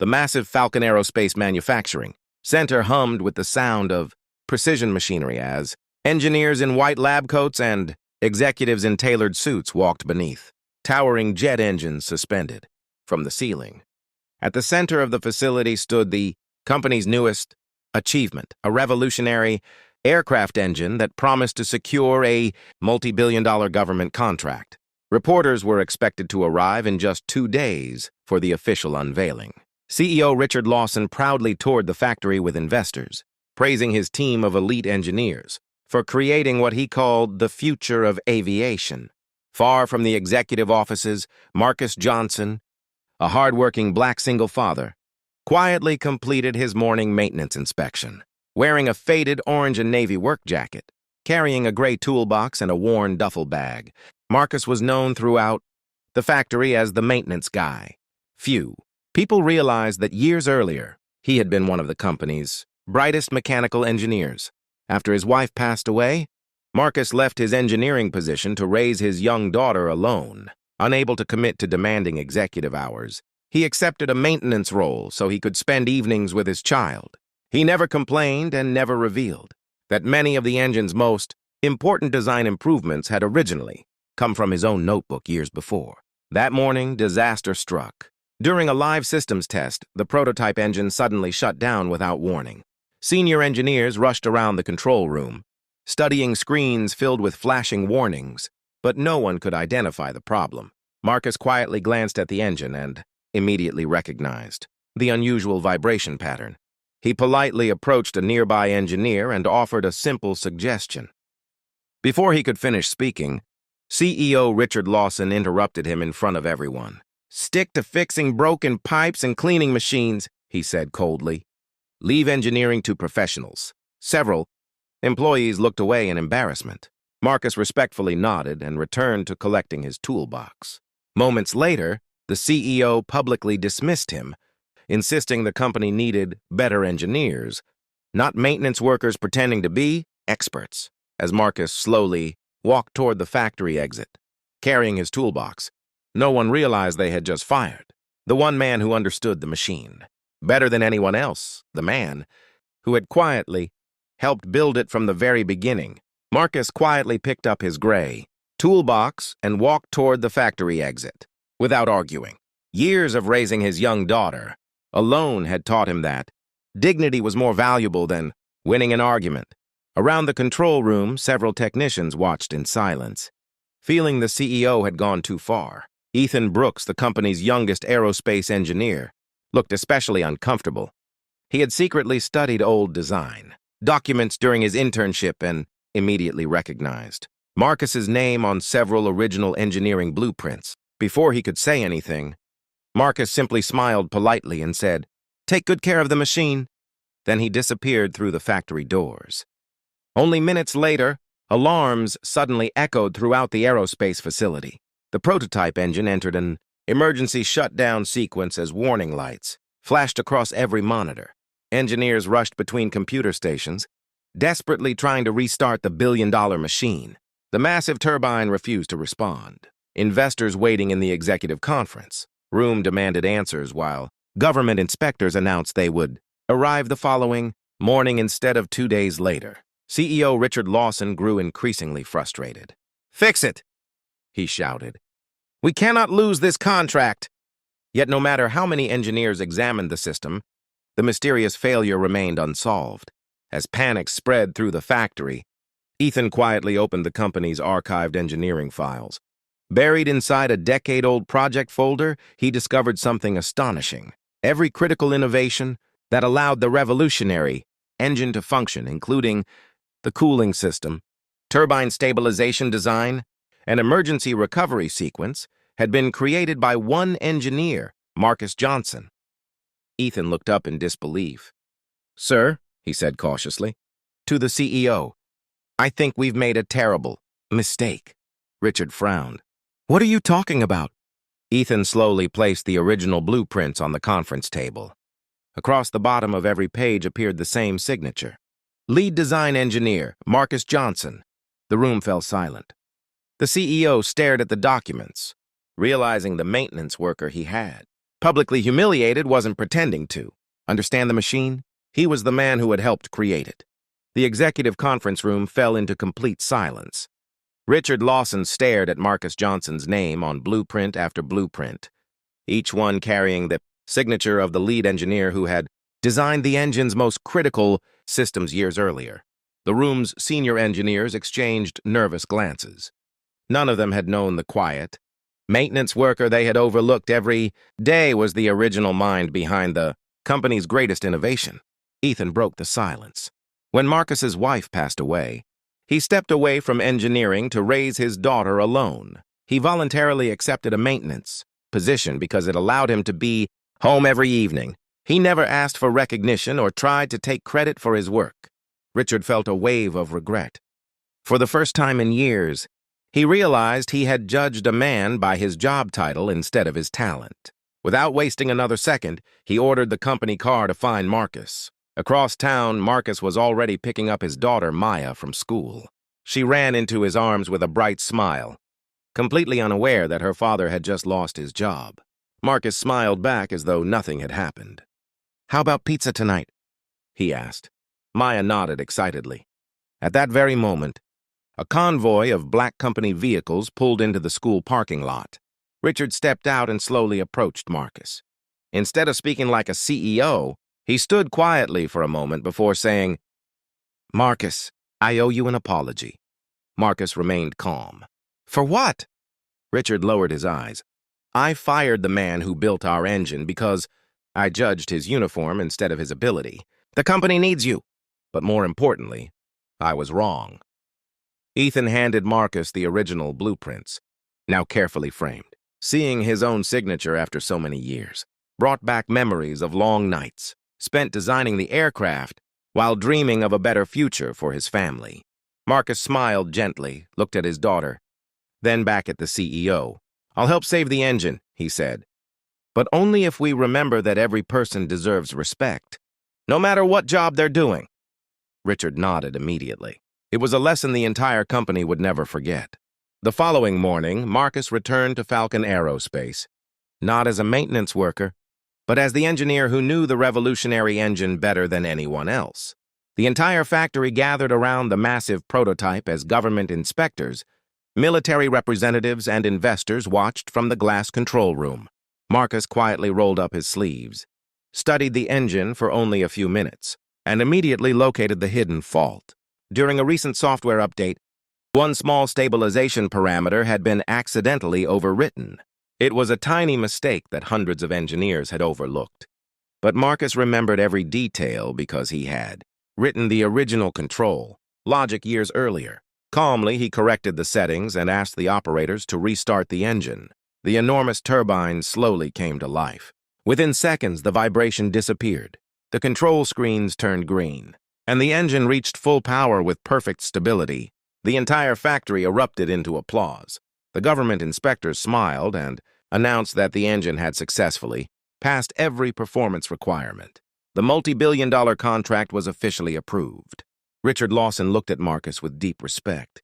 The massive Falcon Aerospace manufacturing center hummed with the sound of precision machinery as engineers in white lab coats and executives in tailored suits walked beneath, towering jet engines suspended from the ceiling. At the center of the facility stood the company's newest achievement, a revolutionary aircraft engine that promised to secure a multi-billion-dollar government contract. Reporters were expected to arrive in just 2 days for the official unveiling. CEO Richard Lawson proudly toured the factory with investors, praising his team of elite engineers for creating what he called the future of aviation. Far from the executive offices, Marcus Johnson, a hardworking black single father, quietly completed his morning maintenance inspection. Wearing a faded orange and navy work jacket, carrying a gray toolbox and a worn duffel bag, Marcus was known throughout the factory as the maintenance guy. Few people realized that years earlier, he had been one of the company's brightest mechanical engineers. After his wife passed away, Marcus left his engineering position to raise his young daughter alone. Unable to commit to demanding executive hours, he accepted a maintenance role so he could spend evenings with his child. He never complained and never revealed that many of the engine's most important design improvements had originally come from his own notebook years before. That morning, disaster struck. During a live systems test, the prototype engine suddenly shut down without warning. Senior engineers rushed around the control room, studying screens filled with flashing warnings, but no one could identify the problem. Marcus quietly glanced at the engine and immediately recognized the unusual vibration pattern. He politely approached a nearby engineer and offered a simple suggestion. Before he could finish speaking, CEO Richard Lawson interrupted him in front of everyone. "Stick to fixing broken pipes and cleaning machines," he said coldly. "Leave engineering to professionals." Several employees looked away in embarrassment. Marcus respectfully nodded and returned to collecting his toolbox. Moments later, the CEO publicly dismissed him, insisting the company needed better engineers, not maintenance workers pretending to be experts. As Marcus slowly walked toward the factory exit, carrying his toolbox, no one realized they had just fired the one man who understood the machine better than anyone else, the man who had quietly helped build it from the very beginning. Marcus quietly picked up his gray toolbox and walked toward the factory exit without arguing. Years of raising his young daughter alone had taught him that dignity was more valuable than winning an argument. Around the control room, several technicians watched in silence. Feeling the CEO had gone too far, Ethan Brooks, the company's youngest aerospace engineer, looked especially uncomfortable. He had secretly studied old design documents during his internship and immediately recognized Marcus's name on several original engineering blueprints. Before he could say anything, Marcus simply smiled politely and said, "Take good care of the machine." Then he disappeared through the factory doors. Only minutes later, alarms suddenly echoed throughout the aerospace facility. The prototype engine entered an emergency shutdown sequence as warning lights flashed across every monitor. Engineers rushed between computer stations, desperately trying to restart the billion-dollar machine. The massive turbine refused to respond. Investors waiting in the executive conference room demanded answers while government inspectors announced they would arrive the following morning instead of 2 days later. CEO Richard Lawson grew increasingly frustrated. "Fix it!" he shouted. "We cannot lose this contract!" Yet no matter how many engineers examined the system, the mysterious failure remained unsolved. As panic spread through the factory, Ethan quietly opened the company's archived engineering files. Buried inside a decade-old project folder, he discovered something astonishing. Every critical innovation that allowed the revolutionary engine to function, including the cooling system, turbine stabilization design, and emergency recovery sequence, had been created by one engineer, Marcus Johnson. Ethan looked up in disbelief. "Sir," he said cautiously, to the CEO, "I think we've made a terrible mistake." Richard frowned. "What are you talking about?" Ethan slowly placed the original blueprints on the conference table. Across the bottom of every page appeared the same signature. Lead Design Engineer, Marcus Johnson. The room fell silent. The CEO stared at the documents, realizing the maintenance worker he had Publicly humiliated wasn't pretending to. Understand the machine? He was the man who had helped create it. The executive conference room fell into complete silence. Richard Lawson stared at Marcus Johnson's name on blueprint after blueprint, each one carrying the signature of the lead engineer who had designed the engine's most critical systems years earlier. The room's senior engineers exchanged nervous glances. None of them had known the quiet maintenance worker they had overlooked every day was the original mind behind the company's greatest innovation. Ethan broke the silence. When Marcus's wife passed away, he stepped away from engineering to raise his daughter alone. He voluntarily accepted a maintenance position because it allowed him to be home every evening. He never asked for recognition or tried to take credit for his work. Richard felt a wave of regret. For the first time in years, he realized he had judged a man by his job title instead of his talent. Without wasting another second, he ordered the company car to find Marcus. Across town, Marcus was already picking up his daughter, Maya, from school. She ran into his arms with a bright smile, completely unaware that her father had just lost his job. Marcus smiled back as though nothing had happened. "How about pizza tonight?" he asked. Maya nodded excitedly. At that very moment, a convoy of black company vehicles pulled into the school parking lot. Richard stepped out and slowly approached Marcus. Instead of speaking like a CEO, he stood quietly for a moment before saying, "Marcus, I owe you an apology." Marcus remained calm. "For what?" Richard lowered his eyes. "I fired the man who built our engine because I judged his uniform instead of his ability. The company needs you. But more importantly, I was wrong." Ethan handed Marcus the original blueprints, now carefully framed. Seeing his own signature after so many years brought back memories of long nights spent designing the aircraft while dreaming of a better future for his family. Marcus smiled gently, looked at his daughter, then back at the CEO. "I'll help save the engine," he said, "but only if we remember that every person deserves respect, no matter what job they're doing." Richard nodded immediately. It was a lesson the entire company would never forget. The following morning, Marcus returned to Falcon Aerospace, not as a maintenance worker, but as the engineer who knew the revolutionary engine better than anyone else. The entire factory gathered around the massive prototype as government inspectors, military representatives, and investors watched from the glass control room. Marcus quietly rolled up his sleeves, studied the engine for only a few minutes, and immediately located the hidden fault. During a recent software update, one small stabilization parameter had been accidentally overwritten. It was a tiny mistake that hundreds of engineers had overlooked. But Marcus remembered every detail because he had written the original control logic years earlier. Calmly, he corrected the settings and asked the operators to restart the engine. The enormous turbine slowly came to life. Within seconds, the vibration disappeared. The control screens turned green, and the engine reached full power with perfect stability. The entire factory erupted into applause. The government inspectors smiled and announced that the engine had successfully passed every performance requirement. The multi-billion-dollar contract was officially approved. Richard Lawson looked at Marcus with deep respect,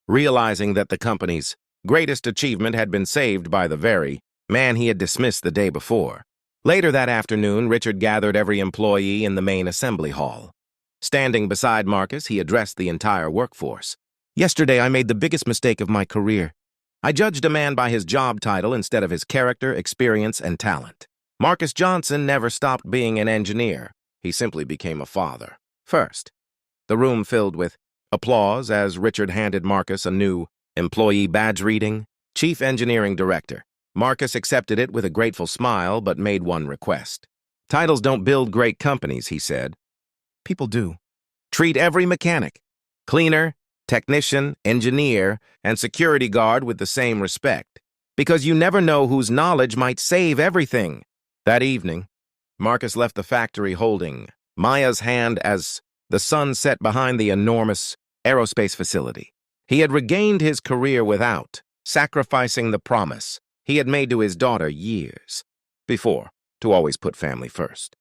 realizing that the company's greatest achievement had been saved by the very man he had dismissed the day before. Later that afternoon, Richard gathered every employee in the main assembly hall. Standing beside Marcus, he addressed the entire workforce. "Yesterday, I made the biggest mistake of my career. I judged a man by his job title instead of his character, experience, and talent. Marcus Johnson never stopped being an engineer. He simply became a father first." The room filled with applause as Richard handed Marcus a new employee badge reading, Chief Engineering Director. Marcus accepted it with a grateful smile, but made one request. "Titles don't build great companies," he said. "People do. Treat every mechanic, cleaner, technician, engineer, and security guard with the same respect, because you never know whose knowledge might save everything." That evening, Marcus left the factory holding Maya's hand as the sun set behind the enormous aerospace facility. He had regained his career without sacrificing the promise he had made to his daughter years before to always put family first.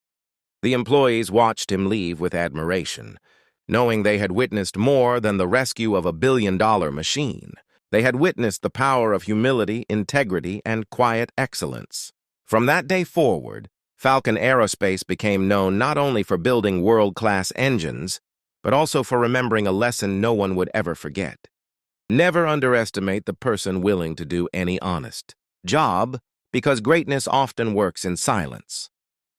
The employees watched him leave with admiration, knowing they had witnessed more than the rescue of a billion-dollar machine. They had witnessed the power of humility, integrity, and quiet excellence. From that day forward, Falcon Aerospace became known not only for building world-class engines, but also for remembering a lesson no one would ever forget. Never underestimate the person willing to do any honest job, because greatness often works in silence.